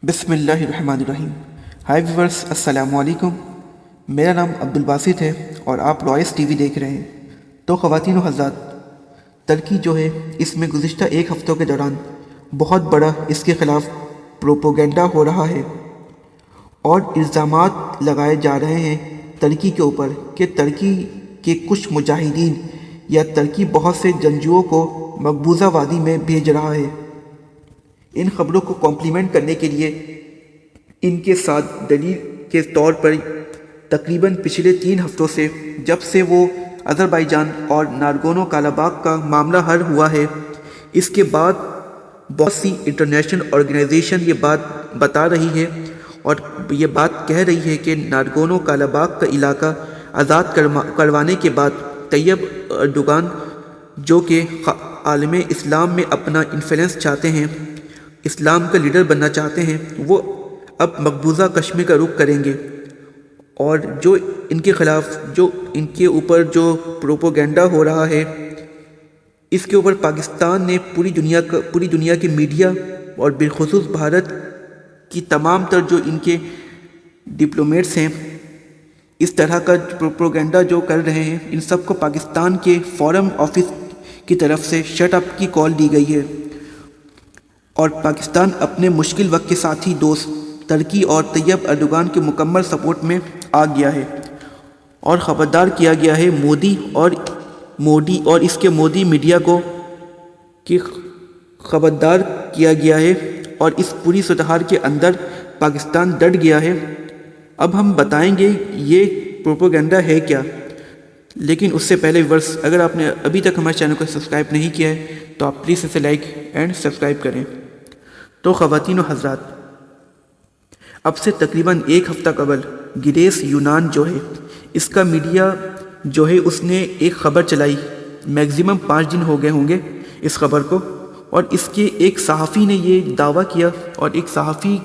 बिस्मिल्लाहिर्रहमानिर्रहीम। हाय व्यूअर्स, अस्सलामु अलैकुम। मेरा नाम अब्दुल बासित है और आप रॉयस टीवी देख रहे हैं। तो ख़वातीन व हज़रात, तुर्की जो है इसमें गुज़िश्ता एक हफ़्तों के दौरान बहुत बड़ा इसके ख़िलाफ़ प्रोपोगेंडा हो रहा है और इल्ज़ामात लगाए जा रहे हैं तुर्की के ऊपर कि तुर्की के कुछ मुजाहिदीन या तुर्की बहुत से जंगजुओं को मकबूजा वादी में भेज रहा है। इन ख़बरों को कॉम्प्लीमेंट करने के लिए इनके साथ दलील के तौर पर तकरीबन पिछले 3 हफ्तों से, जब से वो अज़रबैजान और नारगोनो काराबाख का मामला हल हुआ है, इसके बाद बहुत सी इंटरनेशनल ऑर्गेनाइजेशन ये बात बता रही है और ये बात कह रही है कि नारगोनो काराबाख का इलाका आज़ाद करवाने के बाद तैयब अर्दोगान, जो कि आलम इस्लाम में अपना इन्फ्लुएंस चाहते हैं, इस्लाम का लीडर बनना चाहते हैं, वो अब मकबूजा कश्मीर का रुख करेंगे। और जो इनके ख़िलाफ़, जो इनके ऊपर जो प्रोपोगेंडा हो रहा है, इसके ऊपर पाकिस्तान ने पूरी दुनिया के मीडिया और बिलखुसूस भारत की तमाम तर जो इनके डिप्लोमेट्स हैं, इस तरह का प्रोपोगेंडा जो कर रहे हैं, इन सब को पाकिस्तान के फॉरेन ऑफिस की तरफ से शट अप की कॉल दी गई है। और पाकिस्तान अपने मुश्किल वक्त के साथी दोस्त तुर्की और तैयब अर्दोगान के मुकम्मल सपोर्ट में आ गया है और ख़बरदार किया गया है मोदी और इसके मोदी मीडिया को कि ख़बरदार किया गया है और इस पूरी सूरत के अंदर पाकिस्तान डट गया है। अब हम बताएंगे ये प्रोपोगेंडा है क्या, लेकिन उससे पहले व्यूअर्स, अगर आपने अभी तक हमारे चैनल को सब्सक्राइब नहीं किया है तो आप प्लीज़ इसे लाइक एंड सब्सक्राइब करें। तो ख़वातीन व हज़रात, अब से तकरीबन 1 हफ़्ता कबल गिरेस यूनान जो है, इसका मीडिया जो है, उसने एक ख़बर चलाई। मैक्सिमम 5 दिन हो गए होंगे इस ख़बर को, और इसके एक सहाफ़ी ने ये दावा किया और एक सहाफ़ी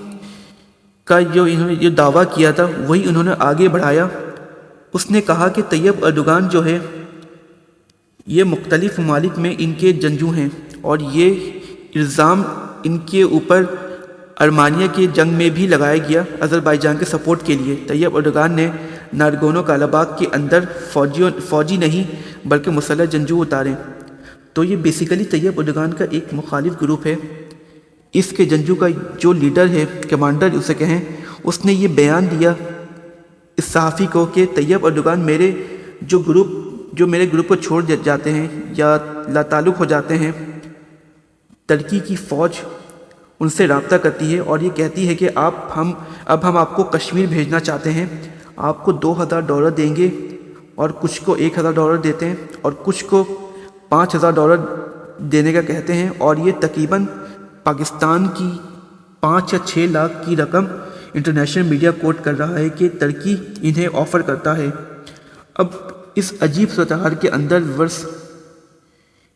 का जो इन्होंने ये दावा किया था वही उन्होंने आगे बढ़ाया। उसने कहा कि तैयब अर्दोगान जो है ये मुख्तलिफ ममालिक में इनके जंगजू हैं और ये इल्ज़ाम इनके ऊपर आर्मेनिया के जंग में भी लगाया गया अज़रबैजान के सपोर्ट के लिए। तैयब अर्दोगान ने नारगोनो काराबाख के अंदर फ़ौजी नहीं बल्कि मुसल्लह जंगजू उतारे। तो ये बेसिकली तैयब अर्दोगान का एक मुखालिफ ग्रुप है। इसके जंगजू का जो लीडर है, कमांडर उसे कहें, उसने ये बयान दिया इस सहाफ़ी को कि तैयब अर्दोगान मेरे ग्रुप को छोड़ जाते हैं या लाताल्लुक़ हो जाते हैं, तुर्की की फ़ौज उनसे रब्ता करती है और ये कहती है कि अब हम आपको कश्मीर भेजना चाहते हैं, आपको $2000 देंगे और कुछ को $1000 देते हैं और कुछ को $5000 देने का कहते हैं। और ये तकरीबन पाकिस्तान की 5 या 6 लाख की रकम इंटरनेशनल मीडिया कोट कर रहा है कि तुर्की इन्हें ऑफ़र करता है। अब इस अजीब सूरत के अंदर वर्ष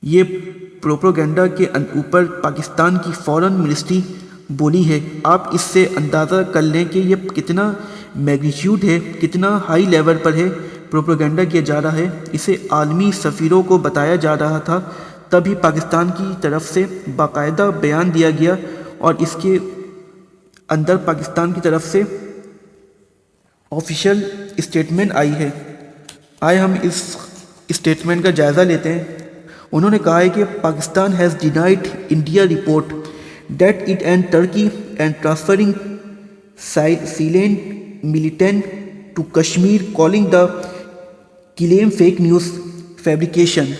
ये प्रोपोगेंडा के ऊपर पाकिस्तान की फॉरेन मिनिस्ट्री बोली है। आप इससे अंदाज़ा कर लें कि ये कितना मैग्नीट्यूड है, कितना हाई लेवल पर है प्रोपोगेंडा किया जा रहा है। इसे आलमी सफ़ीरों को बताया जा रहा था, तभी पाकिस्तान की तरफ से बाकायदा बयान दिया गया और इसके अंदर पाकिस्तान की तरफ से ऑफिशियल स्टेटमेंट आई है। आइए हम इस स्टेटमेंट का जायज़ा लेते हैं। उन्होंने कहा है कि Pakistan has denied India report that it and Turkey and transferring silent militant to Kashmir, calling the claim fake news fabrication.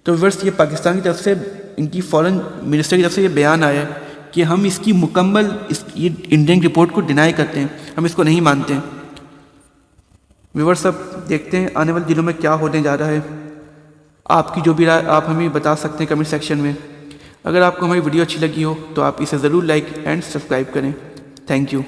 तो वर्ष ये पाकिस्तान की तरफ से, इनकी फॉरेन मिनिस्टर की तरफ से ये बयान आया है कि हम इसकी मुकम्मल ये इंडियन रिपोर्ट को डिनाई करते हैं, हम इसको नहीं मानते हैं। व्यूअर्स, अब देखते हैं आने वाले दिनों में क्या होने जा रहा है। आपकी जो भी राय आप हमें बता सकते हैं कमेंट सेक्शन में। अगर आपको हमारी वीडियो अच्छी लगी हो तो आप इसे ज़रूर लाइक एंड सब्सक्राइब करें। Thank you.